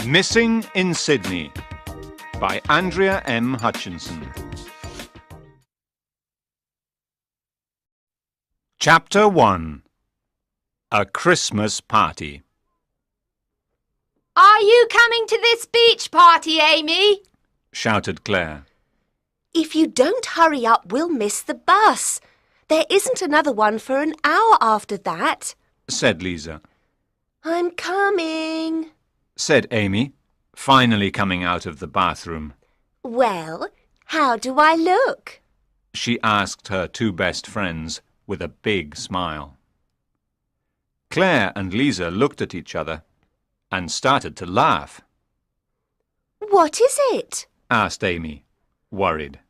Missing in Sydney by Andrea M. Hutchinson. Chapter 1. A Christmas Party. "Are you coming to this beach party, Amy?" shouted Claire. If you don't hurry up, we'll miss the bus. There isn't another one for an hour after that, said Lisa. I'm coming. Said Amy, finally coming out of the bathroom. Well, how do I look? She asked her two best friends with a big smile. Claire and Lisa looked at each other and started to laugh. What is it? Asked Amy, worried.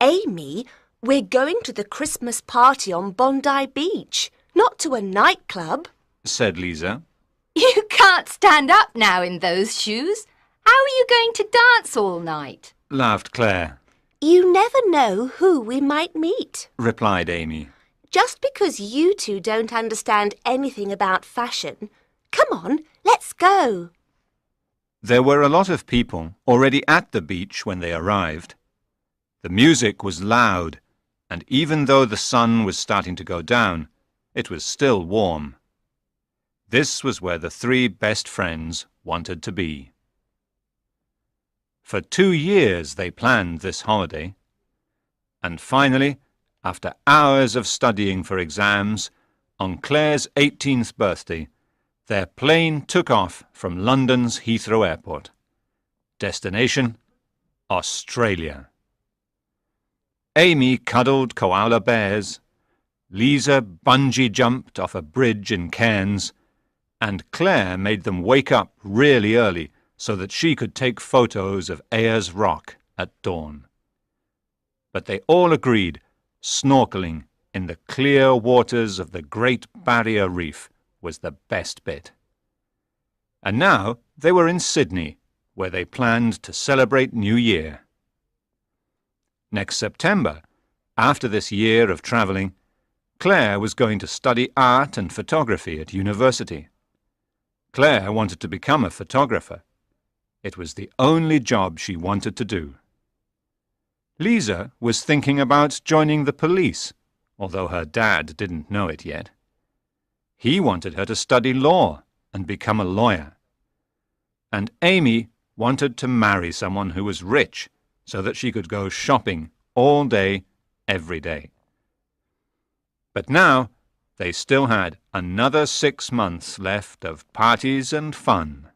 Amy, we're going to the Christmas party on Bondi Beach, not to a nightclub, said Lisa. "You can't stand up now in those shoes. How are you going to dance all night?" Laughed Claire. You never know who we might meet. Replied Amy. Just because you two don't understand anything about fashion, come on, let's go. There were a lot of people already at the beach when they arrived. The music was loud, and even though the sun was starting to go down, it was still warm. This was where the three best friends wanted to be. For 2 years they planned this holiday, and finally, after hours of studying for exams, on Claire's 18th birthday, their plane took off from London's Heathrow Airport. Destination, Australia. Amy cuddled koala bears, Lisa bungee jumped off a bridge in Cairns, and Claire made them wake up really early so that she could take photos of Ayers Rock at dawn. But they all agreed snorkeling in the clear waters of the Great Barrier Reef was the best bit. And now they were in Sydney, where they planned to celebrate New Year. Next September, after this year of travelling, Claire was going to study art and photography at university. Claire wanted to become a photographer. It was the only job she wanted to do. Lisa was thinking about joining the police, although her dad didn't know it yet. He wanted her to study law and become a lawyer. And Amy wanted to marry someone who was rich so that she could go shopping all day, every day. But now they still had another 6 months left of parties and fun.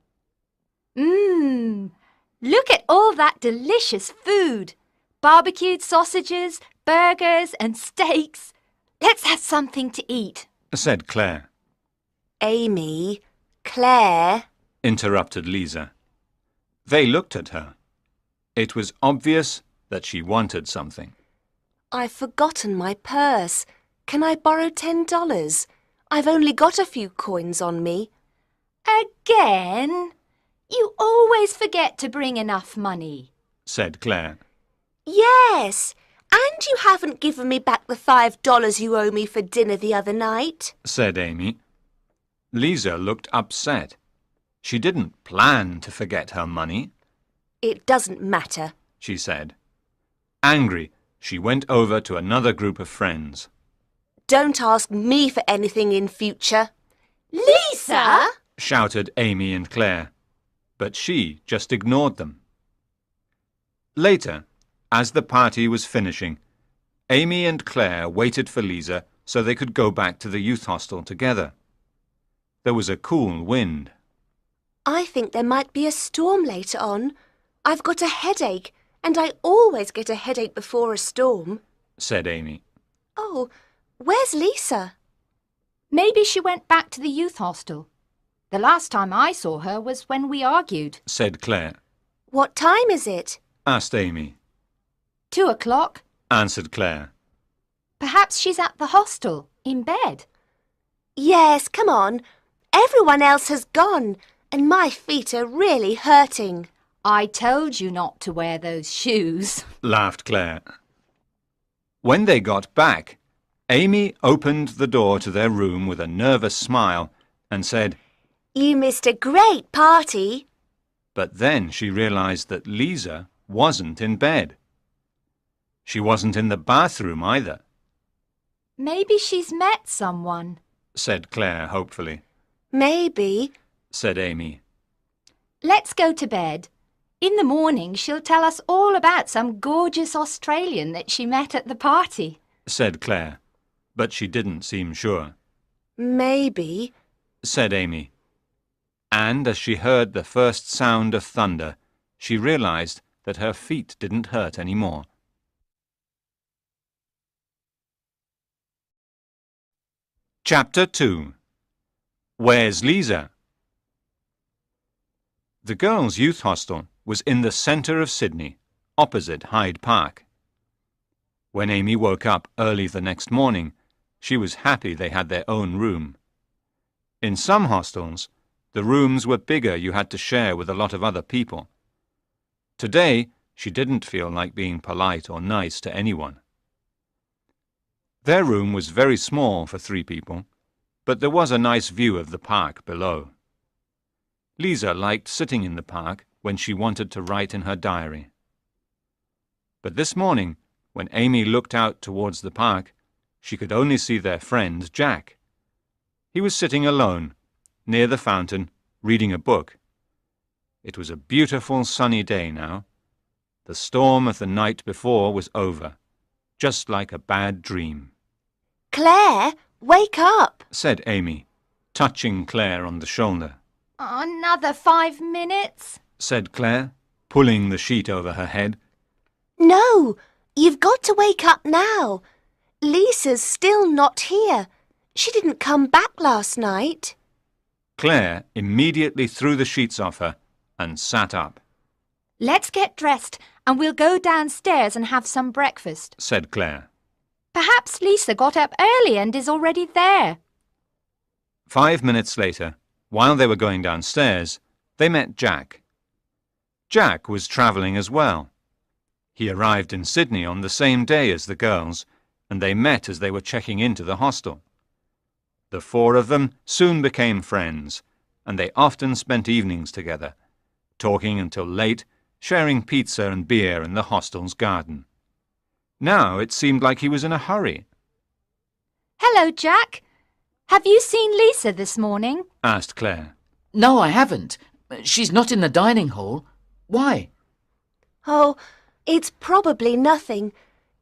Look at all that delicious food. Barbecued sausages, burgers and steaks. Let's have something to eat, said Claire. Amy, Claire, interrupted Lisa. They looked at her. It was obvious that she wanted something. I've forgotten my purse. Can I borrow $10? I've only got a few coins on me. Again? You always forget to bring enough money, said Claire. Yes, and you haven't given me back the $5 you owe me for dinner the other night, said Amy. Lisa looked upset. She didn't plan to forget her money. It doesn't matter, she said. Angry, she went over to another group of friends. Don't ask me for anything in future. Lisa! shouted Amy and Claire, but she just ignored them. Later, as the party was finishing, Amy and Claire waited for Lisa so they could go back to the youth hostel together. There was a cool wind. I think there might be a storm later on. I've got a headache, and I always get a headache before a storm, said Amy. Oh, where's Lisa? Maybe she went back to the youth hostel. The last time I saw her was when we argued, said Claire. What time is it? Asked Amy. 2:00, answered Claire. Perhaps she's at the hostel, in bed. Yes, come on. Everyone else has gone, and my feet are really hurting. I told you not to wear those shoes, laughed Claire. When they got back, Amy opened the door to their room with a nervous smile and said, You missed a great party. But then she realized that Lisa wasn't in bed. She wasn't in the bathroom either, Maybe she's met someone. said Claire hopefully. Maybe. Said Amy. Let's go to bed. In the morning she'll tell us all about some gorgeous Australian that she met at the party. Said Claire, but she didn't seem sure. Maybe. Said Amy. And as she heard the first sound of thunder, she realized that her feet didn't hurt any more. Chapter 2. Where's Lisa? The girls' youth hostel was in the centre of Sydney, opposite Hyde Park. When Amy woke up early the next morning, she was happy they had their own room. In some hostels, the rooms were bigger, you had to share with a lot of other people. Today, she didn't feel like being polite or nice to anyone. Their room was very small for 3 people, but there was a nice view of the park below. Lisa liked sitting in the park when she wanted to write in her diary. But this morning, when Amy looked out towards the park, she could only see their friend Jack. He was sitting alone, near the fountain, reading a book. It was a beautiful sunny day now. The storm of the night before was over, just like a bad dream. Claire, wake up. Said Amy, touching Claire on the shoulder. Another 5 minutes? Said Claire, pulling the sheet over her head. No, you've got to wake up now. Lisa's still not here. She didn't come back last night. Claire immediately threw the sheets off her and sat up. Let's get dressed and we'll go downstairs and have some breakfast. Said Claire. Perhaps Lisa got up early and is already there. 5 minutes later, while they were going downstairs, they met Jack. Jack was travelling as well. He arrived in Sydney on the same day as the girls, and they met as they were checking into the hostel. The 4 of them soon became friends, and they often spent evenings together, talking until late, sharing pizza and beer in the hostel's garden. Now it seemed like he was in a hurry. Hello, Jack. Have you seen Lisa this morning? Asked Claire. No, I haven't. She's not in the dining hall. Why? Oh, it's probably nothing.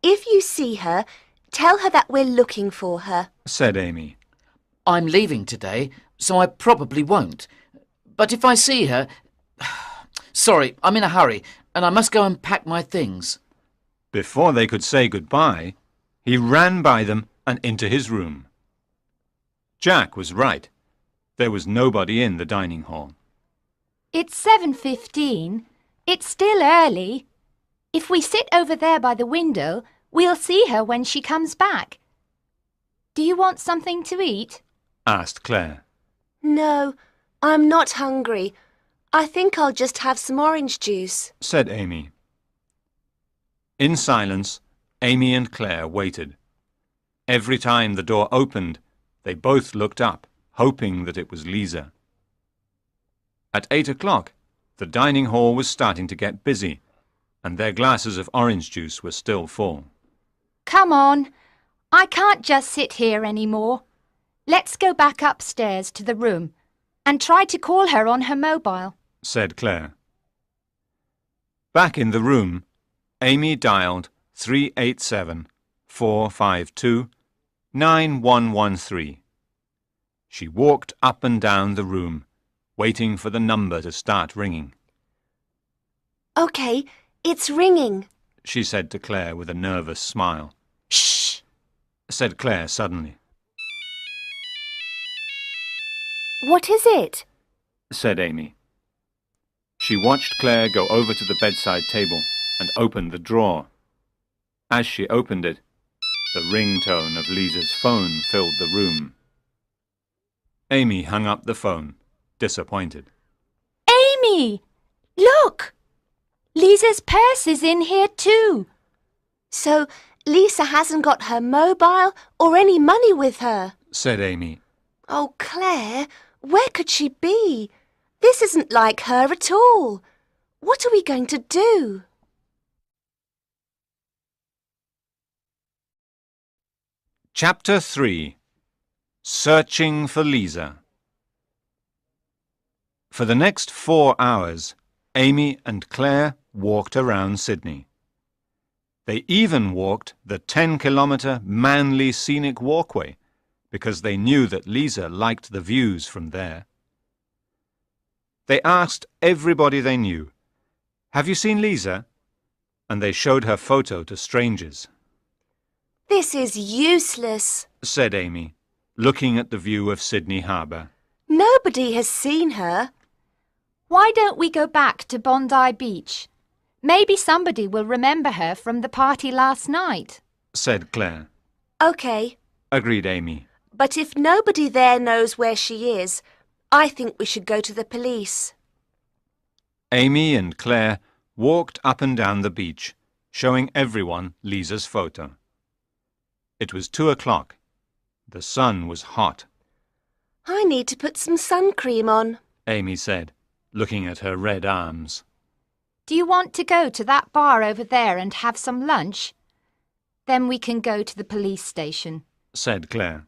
If you see her, tell her that we're looking for her. Said Amy. I'm leaving today, so I probably won't. But if I see her... Sorry, I'm in a hurry, and I must go and pack my things. Before they could say goodbye, he ran by them and into his room. Jack was right. There was nobody in the dining hall. It's 7:15. It's still early. If we sit over there by the window, we'll see her when she comes back. Do you want something to eat? Asked Claire. No, I'm not hungry. I think I'll just have some orange juice. Said Amy. In silence, Amy and Claire waited. Every time the door opened, they both looked up, hoping that it was Lisa. At 8 o'clock, the dining hall was starting to get busy, and their glasses of orange juice were still full. Come on. I can't just sit here anymore. Let's go back upstairs to the room and try to call her on her mobile. Said Claire. Back in the room, Amy dialed 387-452-9113. She walked up and down the room, waiting for the number to start ringing. OK, it's ringing. She said to Claire with a nervous smile. Shh! Said Claire suddenly. What is it? Said Amy. She watched Claire go over to the bedside table and open the drawer. As she opened it, the ringtone of Lisa's phone filled the room. Amy hung up the phone, disappointed. Amy! Look! Lisa's purse is in here too. So Lisa hasn't got her mobile or any money with her. Said Amy. Oh, Claire, where could she be? This isn't like her at all. What are we going to do? Chapter 3. Searching for Lisa. For the next 4 hours, Amy and Claire walked around Sydney. They even walked the 10-kilometre Manly Scenic Walkway because they knew that Lisa liked the views from there. They asked everybody they knew, "Have you seen Lisa?" And they showed her photo to strangers. This is useless, Said Amy, looking at the view of Sydney Harbour. Nobody has seen her. Why don't we go back to Bondi Beach? Maybe somebody will remember her from the party last night. Said Claire. OK, Agreed Amy. but if nobody there knows where she is, I think we should go to the police. Amy and Claire walked up and down the beach, showing everyone Lisa's photo. It was 2 o'clock. The sun was hot. I need to put some sun cream on. Amy said, looking at her red arms. Do you want to go to that bar over there and have some lunch? Then we can go to the police station. Said Claire.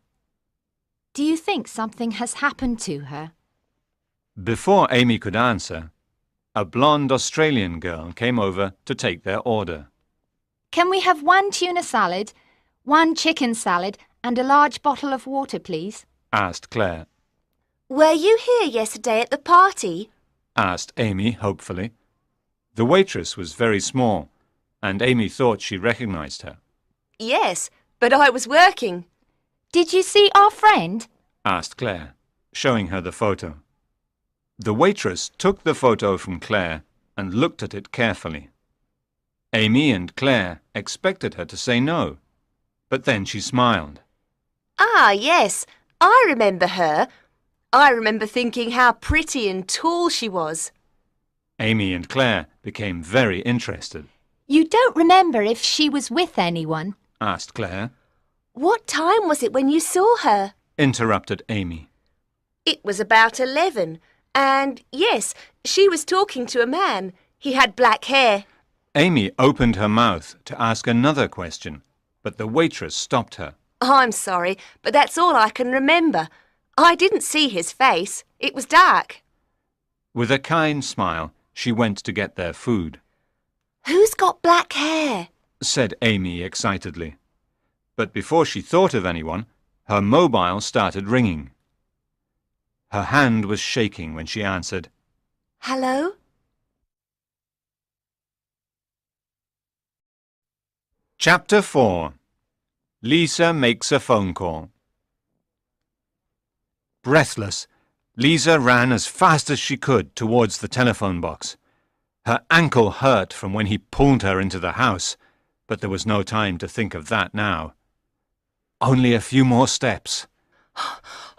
Do you think something has happened to her? Before Amy could answer, a blonde Australian girl came over to take their order. Can we have 1 tuna salad, 1 chicken salad and a large bottle of water, please? Asked Claire. Were you here yesterday at the party? Asked Amy hopefully. The waitress was very small, and Amy thought she recognized her. Yes, but I was working. Did you see our friend? Asked Claire, showing her the photo. The waitress took the photo from Claire and looked at it carefully. Amy and Claire expected her to say no, but then she smiled. Ah, yes, I remember her. I remember thinking how pretty and tall she was. Amy and Claire became very interested. You don't remember if she was with anyone? Asked Claire. What time was it when you saw her? Interrupted Amy. It was about 11. And, yes, she was talking to a man. He had black hair. Amy opened her mouth to ask another question, but the waitress stopped her. I'm sorry, but that's all I can remember. I didn't see his face. It was dark. With a kind smile, she went to get their food. Who's got black hair? Said Amy excitedly. But before she thought of anyone, her mobile started ringing. Her hand was shaking when she answered. Hello? Chapter 4. Lisa makes a phone call. Breathless, Lisa ran as fast as she could towards the telephone box. Her ankle hurt from when he pulled her into the house, but there was no time to think of that now. Only a few more steps.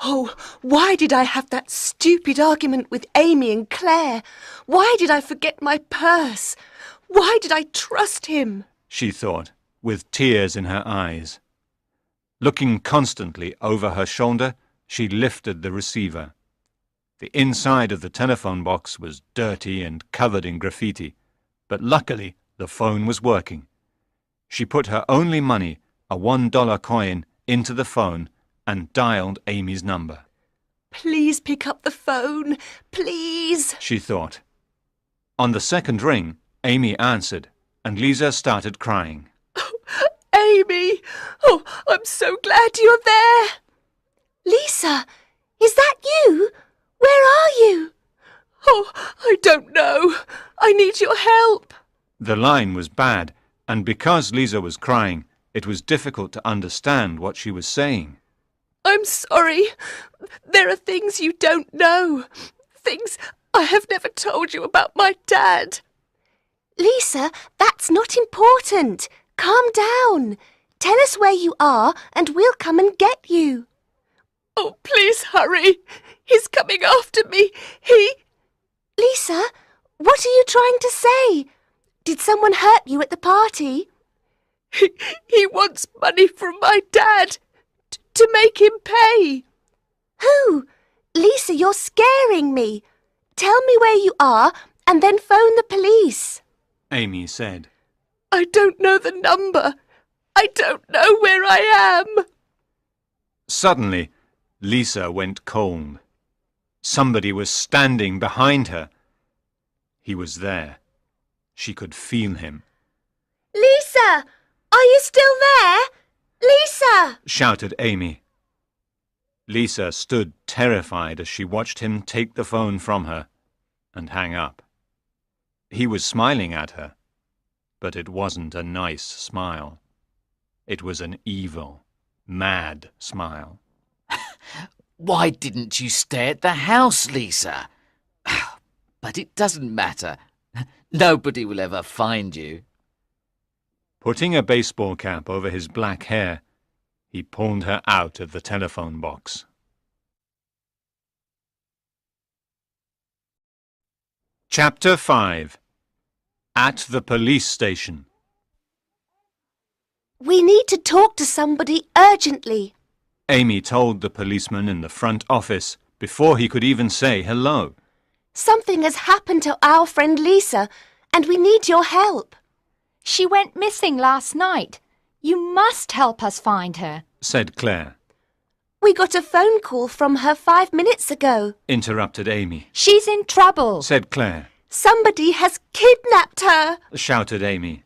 Oh, why did I have that stupid argument with Amy and Claire? Why did I forget my purse? Why did I trust him? She thought, with tears in her eyes. Looking constantly over her shoulder, she lifted the receiver. The inside of the telephone box was dirty and covered in graffiti, but luckily the phone was working. She put her only money, a $1 coin, into the phone and dialed Amy's number. Please pick up the phone, please, she thought. On the second ring, Amy answered, and Lisa started crying. Amy! Oh, I'm so glad you're there. Lisa, is that you? Where are you? Oh, I don't know. I need your help. The line was bad, and because Lisa was crying, it was difficult to understand what she was saying. I'm sorry. There are things you don't know. Things I have never told you about my dad. Lisa, that's not important. Calm down. Tell us where you are and we'll come and get you. Oh, please hurry. He's coming after me. Lisa, what are you trying to say? Did someone hurt you at the party? He wants money from my dad to make him pay. Who? Lisa, you're scaring me. Tell me where you are and then phone the police. Amy said. I don't know the number. I don't know where I am. Suddenly, Lisa went cold. Somebody was standing behind her. He was there. She could feel him. Lisa! Are you still there? Lisa! Shouted Amy. Lisa stood terrified as she watched him take the phone from her and hang up. He was smiling at her, but it wasn't a nice smile. It was an evil, mad smile. Why didn't you stay at the house, Lisa? But it doesn't matter. Nobody will ever find you. Putting a baseball cap over his black hair, he pulled her out of the telephone box. Chapter 5. At the police station. We need to talk to somebody urgently. Amy told the policeman in the front office before he could even say hello. Something has happened to our friend Lisa, and we need your help. She went missing last night. You must help us find her. Said Claire. We got a phone call from her 5 minutes ago. Interrupted Amy. She's in trouble. Said Claire. Somebody has kidnapped her. Shouted Amy.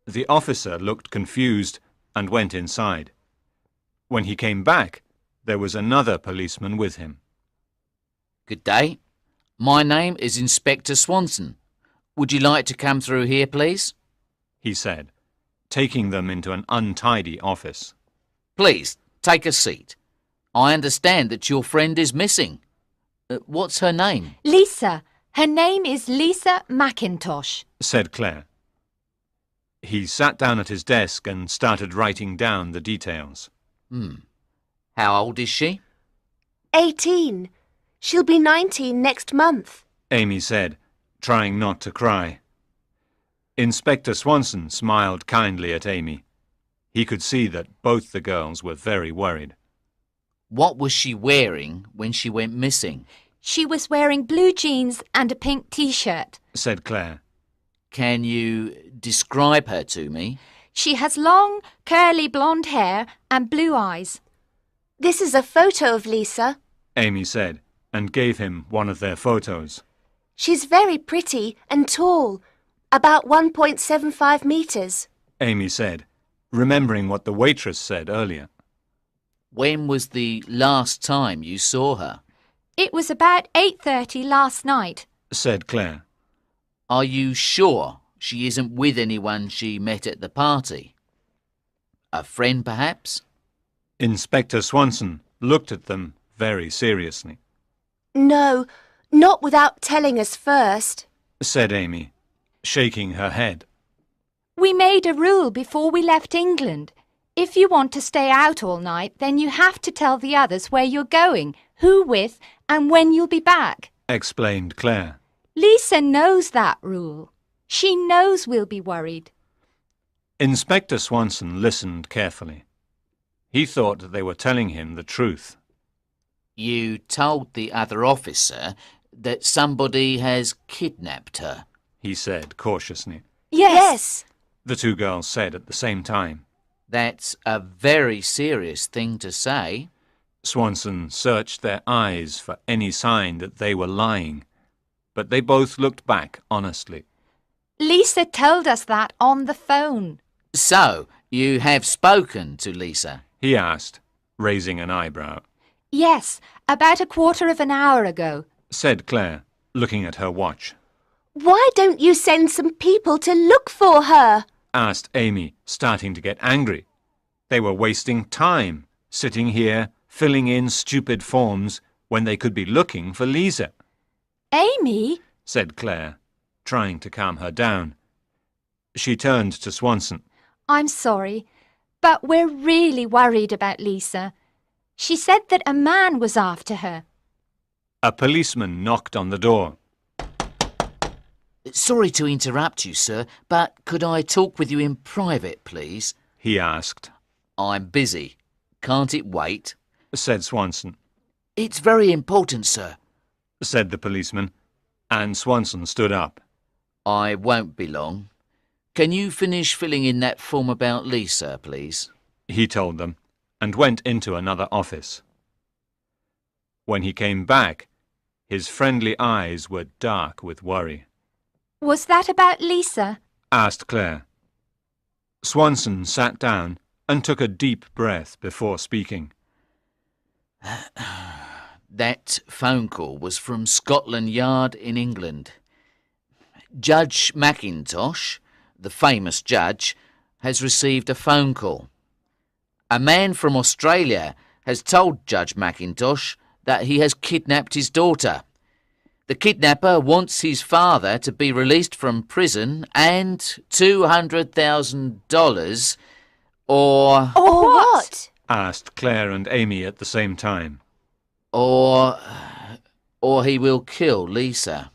The officer looked confused and went inside. When he came back, there was another policeman with him. Good day. My name is Inspector Swanson. Would you like to come through here, please? He said, taking them into an untidy office. Please, take a seat. I understand that your friend is missing. What's her name? Lisa. Her name is Lisa McIntosh. Said Claire. He sat down at his desk and started writing down the details. How old is she? 18. She'll be 19 next month. Amy said, trying not to cry. Inspector Swanson smiled kindly at Amy. He could see that both the girls were very worried. What was she wearing when she went missing? She was wearing blue jeans and a pink t-shirt. Said Claire. Can you describe her to me? She has long, curly blonde hair and blue eyes. This is a photo of Lisa. Amy said, and gave him one of their photos. She's very pretty and tall, about 1.75 meters. Amy said, remembering what the waitress said earlier. When was the last time you saw her? It was about 8:30 last night. Said Claire. Are you sure she isn't with anyone she met at the party? A friend, perhaps? Inspector Swanson looked at them very seriously. No, not without telling us first. Said Amy, shaking her head. We made a rule before we left England. If you want to stay out all night, then you have to tell the others where you're going, who with, and when you'll be back. Explained Claire. Lisa knows that rule. She knows we'll be worried. Inspector Swanson listened carefully. He thought that they were telling him the truth. You told the other officer that somebody has kidnapped her. He said cautiously. Yes. The two girls said at the same time. That's a very serious thing to say. Swanson searched their eyes for any sign that they were lying, but they both looked back honestly. Lisa told us that on the phone. So, you have spoken to Lisa? He asked, raising an eyebrow. Yes, about a quarter of an hour ago. Said Claire, looking at her watch. Why don't you send some people to look for her? Asked Amy, starting to get angry. They were wasting time, sitting here, filling in stupid forms, when they could be looking for Lisa. Amy? Said Claire, trying to calm her down. She turned to Swanson. I'm sorry, but we're really worried about Lisa. She said that a man was after her. A policeman knocked on the door. Sorry to interrupt you, sir, but could I talk with you in private, please? He asked. I'm busy. Can't it wait? Said Swanson. It's very important, sir. said the policeman, and Swanson stood up. I won't be long. Can you finish filling in that form about Lisa, please? He told them, and went into another office. When he came back, his friendly eyes were dark with worry. Was that about Lisa? Asked Claire. Swanson sat down and took a deep breath before speaking. That phone call was from Scotland Yard in England. Judge Mackintosh, the famous judge, has received a phone call. A man from Australia has told Judge Mackintosh that he has kidnapped his daughter. The kidnapper wants his father to be released from prison and $200,000 or... Or what? Asked Claire and Amy at the same time. Or he will kill Lisa.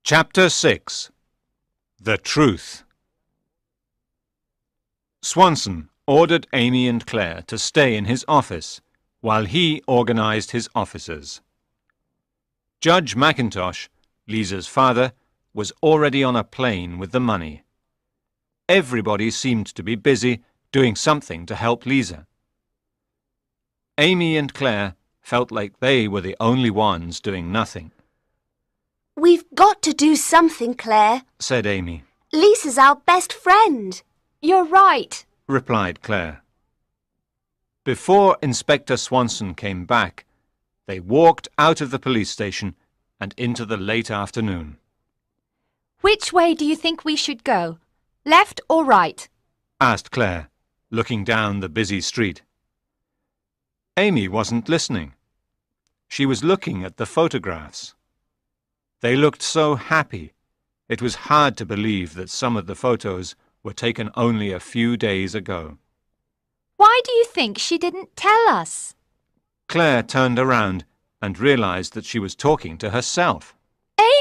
Chapter 6. The Truth. Swanson ordered Amy and Claire to stay in his office while he organised his officers. Judge Mackintosh, Lisa's father, was already on a plane with the money. Everybody seemed to be busy doing something to help Lisa. Amy and Claire felt like they were the only ones doing nothing. We've got to do something, Claire. Said Amy. Lisa's our best friend. You're right. Replied Claire. Before Inspector Swanson came back, they walked out of the police station and into the late afternoon. Which way do you think we should go? Left or right? Asked Claire, looking down the busy street. Amy wasn't listening. She was looking at the photographs. They looked so happy. It was hard to believe that some of the photos were taken only a few days ago. Why do you think she didn't tell us? Claire turned around and realised that she was talking to herself.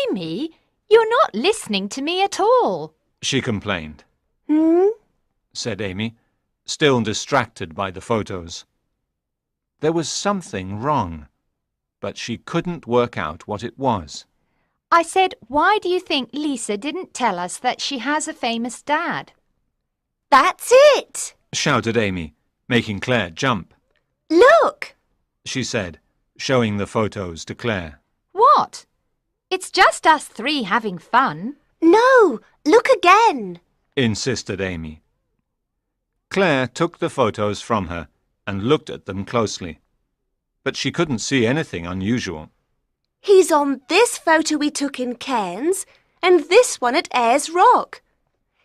Amy, you're not listening to me at all. She complained. Said Amy, still distracted by the photos. There was something wrong, but she couldn't work out what it was. I said, why do you think Lisa didn't tell us that she has a famous dad? That's it! Shouted Amy, making Claire jump. Look! She said, showing the photos to Claire. What? It's just us three having fun. No, look again. Insisted Amy. Claire took the photos from her and looked at them closely, but she couldn't see anything unusual. He's on this photo we took in Cairns and this one at Ayers Rock.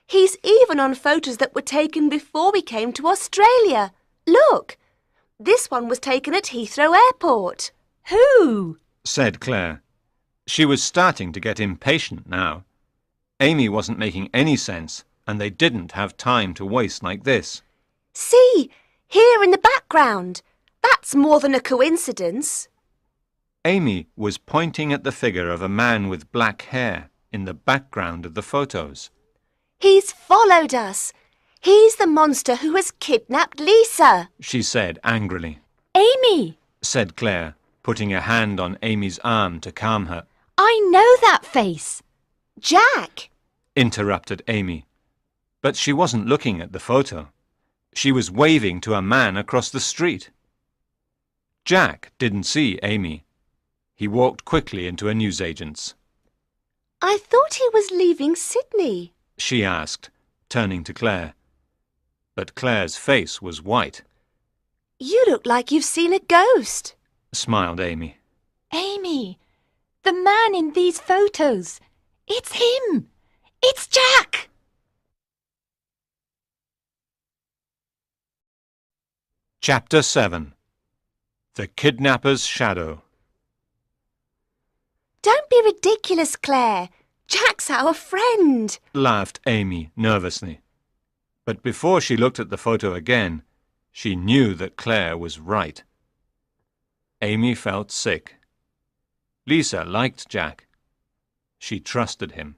He's even on photos that were taken before we came to Australia. Look, this one was taken at Heathrow Airport. Who? Said Claire. She was starting to get impatient now. Amy wasn't making any sense, and they didn't have time to waste like this. See, here in the background. That's more than a coincidence. Amy was pointing at the figure of a man with black hair in the background of the photos. He's followed us. He's the monster who has kidnapped Lisa. She said angrily. Amy, Said Claire, putting a hand on Amy's arm to calm her. I know that face. Jack! Interrupted Amy. But she wasn't looking at the photo. She was waving to a man across the street. Jack didn't see Amy. He walked quickly into a newsagent's. I thought he was leaving Sydney. She asked, turning to Claire. But Claire's face was white. You look like you've seen a ghost. Smiled Amy. Amy, the man in these photos. It's him. It's Jack. Chapter 7. The Kidnapper's Shadow. Don't be ridiculous, Claire. Jack's our friend. Laughed Amy nervously. But before she looked at the photo again, she knew that Claire was right. Amy felt sick. Lisa liked Jack. She trusted him.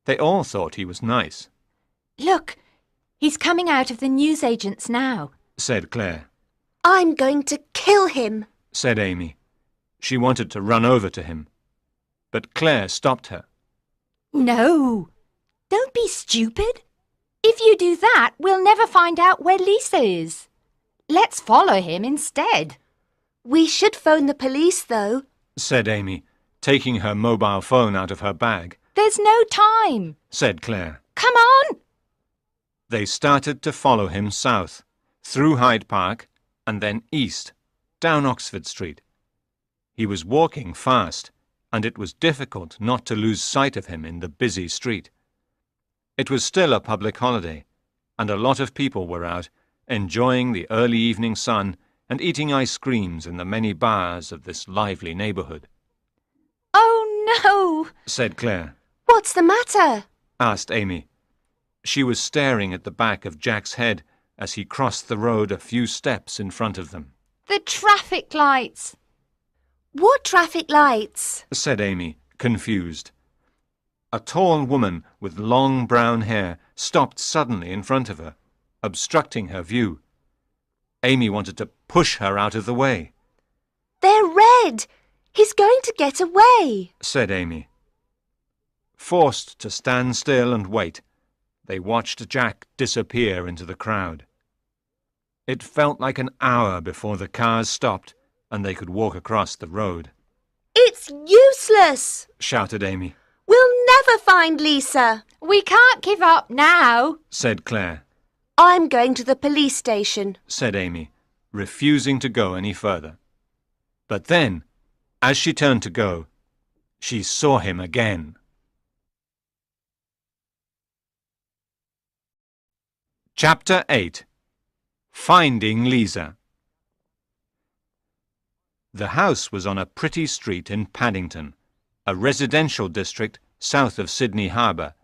They all thought he was nice, Look, he's coming out of the newsagent's now. said Claire. I'm going to kill him, said Amy. She wanted to run over to him, but Claire stopped her. No, don't be stupid. If you do that, we'll never find out where Lisa is. Let's follow him instead. We should phone the police, though, said Amy, taking her mobile phone out of her bag. There's no time, Said Claire. Come on. They started to follow him south, through Hyde Park, and then east, down Oxford Street. He was walking fast, and it was difficult not to lose sight of him in the busy street. It was still a public holiday, and a lot of people were out, enjoying the early evening sun and eating ice creams in the many bars of this lively neighbourhood. Oh, no, Said Claire. What's the matter? Asked Amy. She was staring at the back of Jack's head as he crossed the road a few steps in front of them. The traffic lights. What traffic lights? Said Amy, confused. A tall woman with long brown hair stopped suddenly in front of her, obstructing her view. Amy wanted to push her out of the way. They're red. He's going to get away, Said Amy. Forced to stand still and wait, they watched Jack disappear into the crowd. It felt like an hour before the cars stopped and they could walk across the road. It's useless, Shouted Amy. We'll never find Lisa. We can't give up now. Said Claire. I'm going to the police station. Said Amy, refusing to go any further. But then, as she turned to go, she saw him again. Chapter 8. Finding Lisa. The house was on a pretty street in Paddington, a residential district south of Sydney Harbour,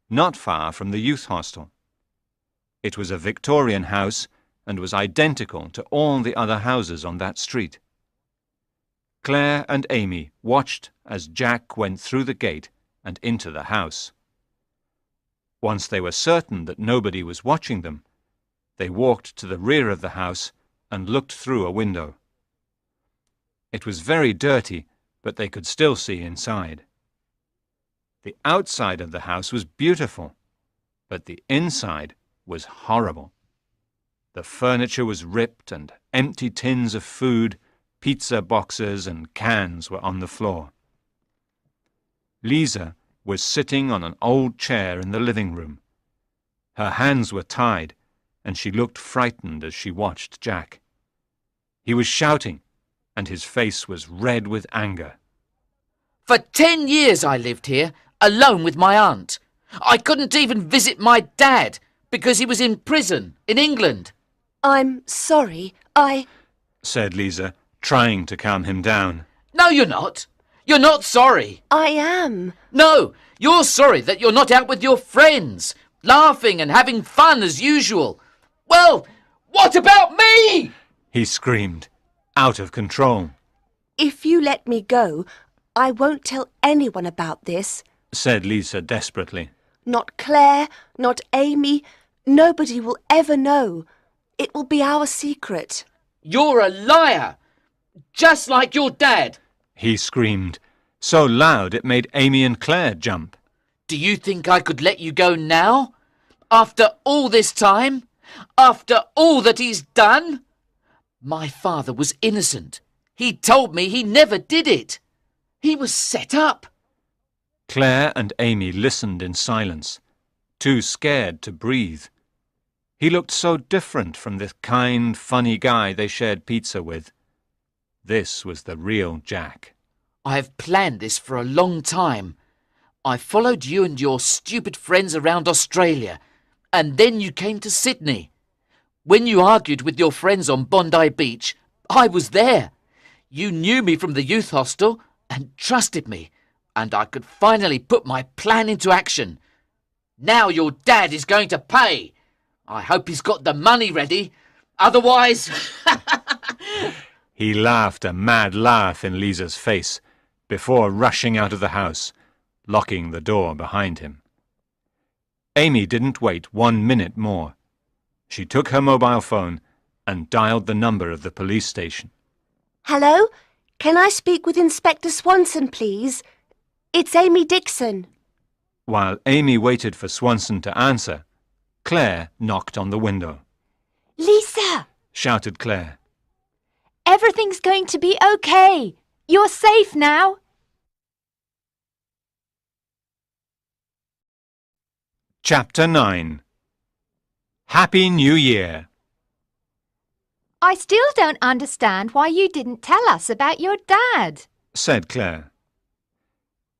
not far from the youth hostel. It was a Victorian house and was identical to all the other houses on that street. Claire and Amy watched as Jack went through the gate and into the house. Once they were certain that nobody was watching them, they walked to the rear of the house and looked through a window. It was very dirty, but they could still see inside. The outside of the house was beautiful, but the inside was horrible. The furniture was ripped and empty tins of food, pizza boxes and cans were on the floor. Lisa was sitting on an old chair in the living room. Her hands were tied, and she looked frightened as she watched Jack. He was shouting, and his face was red with anger. For 10 years I lived here, alone with my aunt. I couldn't even visit my dad because he was in prison in England. I'm sorry, said Lisa, trying to calm him down. No, you're not. You're not sorry. I am. No, you're sorry that you're not out with your friends, laughing and having fun as usual. Well, what about me? He screamed, out of control. If you let me go, I won't tell anyone about this. Said Lisa desperately. Not Claire, not Amy. Nobody will ever know. It will be our secret. You're a liar, just like your dad. He screamed, so loud it made Amy and Claire jump. Do you think I could let you go now? After all this time? After all that he's done? My father was innocent. He told me he never did it. He was set up. Claire and Amy listened in silence, too scared to breathe. He looked so different from the kind, funny guy they shared pizza with. This was the real Jack. I have planned this for a long time. I followed you and your stupid friends around Australia, and then you came to Sydney. When you argued with your friends on Bondi Beach, I was there. You knew me from the youth hostel and trusted me, and I could finally put my plan into action. Now your dad is going to pay. I hope he's got the money ready. Otherwise... He laughed a mad laugh in Lisa's face before rushing out of the house, locking the door behind him. Amy didn't wait 1 minute more. She took her mobile phone and dialed the number of the police station. Hello? Can I speak with Inspector Swanson, please? It's Amy Dixon. While Amy waited for Swanson to answer, Claire knocked on the window. Lisa! Shouted Claire. Everything's going to be okay. You're safe now. Chapter 9. Happy New Year, I still don't understand why you didn't tell us about your dad. said Claire.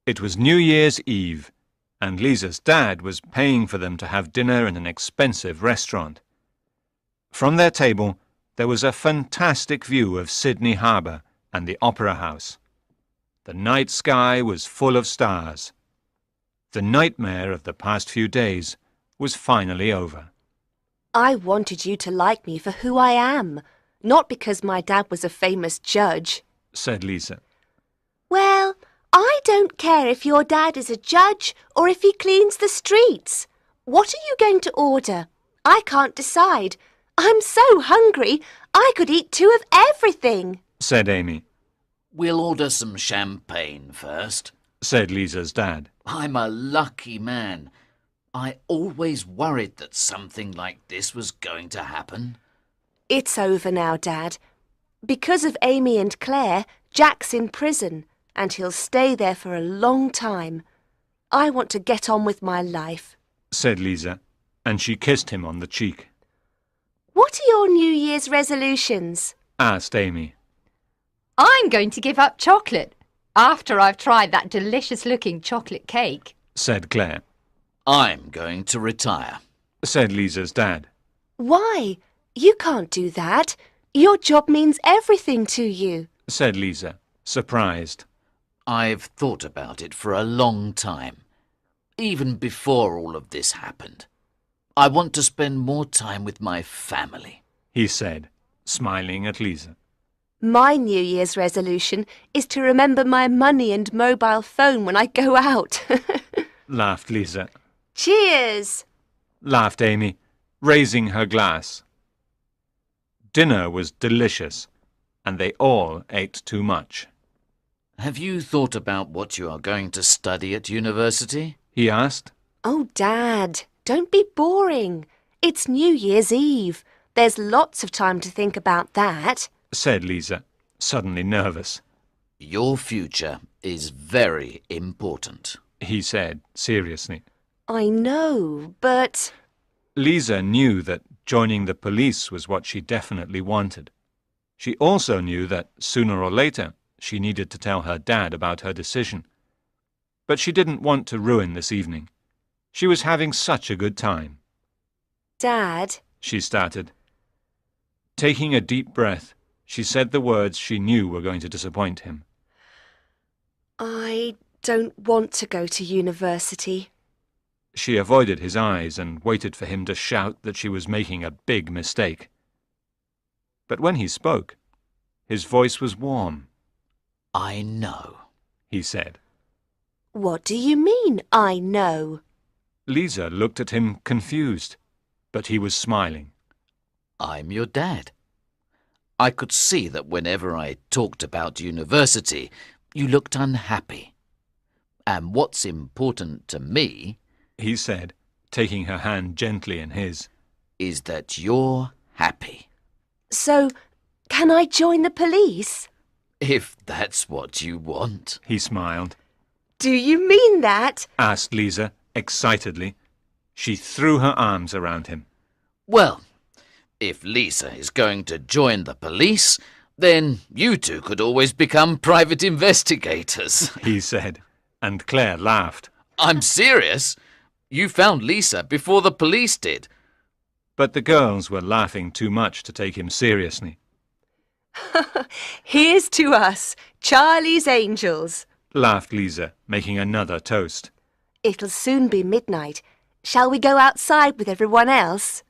It was New Year's Eve, and Lisa's dad was paying for them to have dinner in an expensive restaurant. From their table, there was a fantastic view of Sydney Harbour and the Opera House. The night sky was full of stars. The nightmare of the past few days was finally over. I wanted you to like me for who I am, not because my dad was a famous judge, said Lisa. Well, I don't care if your dad is a judge or if he cleans the streets. What are you going to order? I can't decide. I'm so hungry, I could eat 2 of everything, said Amy. We'll order some champagne first, said Lisa's dad. I'm a lucky man. I always worried that something like this was going to happen. It's over now, Dad. Because of Amy and Claire, Jack's in prison, and he'll stay there for a long time. I want to get on with my life, said Lisa, and she kissed him on the cheek. What are your New Year's resolutions? Asked Amy. I'm going to give up chocolate after I've tried that delicious-looking chocolate cake, said Claire. I'm going to retire, said Lisa's dad. Why? You can't do that. Your job means everything to you, said Lisa, surprised. I've thought about it for a long time, even before all of this happened. I want to spend more time with my family, he said, smiling at Lisa. My New Year's resolution is to remember my money and mobile phone when I go out. Laughed Lisa. Cheers! Laughed Amy, raising her glass. Dinner was delicious, and they all ate too much. Have you thought about what you are going to study at university? He asked. Oh, Dad, don't be boring. It's New Year's Eve. There's lots of time to think about that, said Lisa, suddenly nervous. Your future is very important, he said seriously. I know, but... Lisa knew that joining the police was what she definitely wanted. She also knew that sooner or later she needed to tell her dad about her decision. But she didn't want to ruin this evening. She was having such a good time. Dad, she started. Taking a deep breath, she said the words she knew were going to disappoint him. I don't want to go to university. She avoided his eyes and waited for him to shout that she was making a big mistake. But when he spoke, his voice was warm. I know, he said. What do you mean, I know? Lisa looked at him confused, but he was smiling. I'm your dad. I could see that whenever I talked about university, you looked unhappy. And what's important to me, he said, taking her hand gently in his, is that you're happy. So, can I join the police? If that's what you want, he smiled. Do you mean that? Asked Lisa, excitedly. She threw her arms around him. Well, if Lisa is going to join the police, then you two could always become private investigators, he said, and Claire laughed. I'm serious. You found Lisa before the police did. But the girls were laughing too much to take him seriously. Here's to us, Charlie's Angels, laughed Lisa, making another toast. It'll soon be midnight. Shall we go outside with everyone else?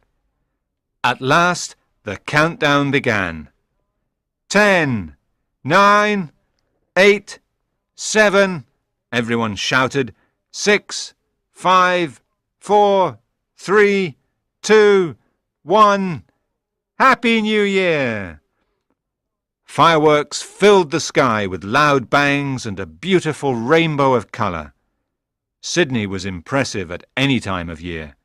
At last, the countdown began. 10, 9, 8, 7, everyone shouted. 6, 5, 4, 3, 2, 1. Happy New Year! Fireworks filled the sky with loud bangs and a beautiful rainbow of colour. Sydney was impressive at any time of year,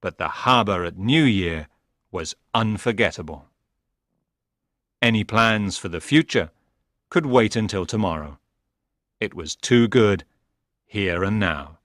but the harbour at New Year was unforgettable. Any plans for the future could wait until tomorrow. It was too good here and now.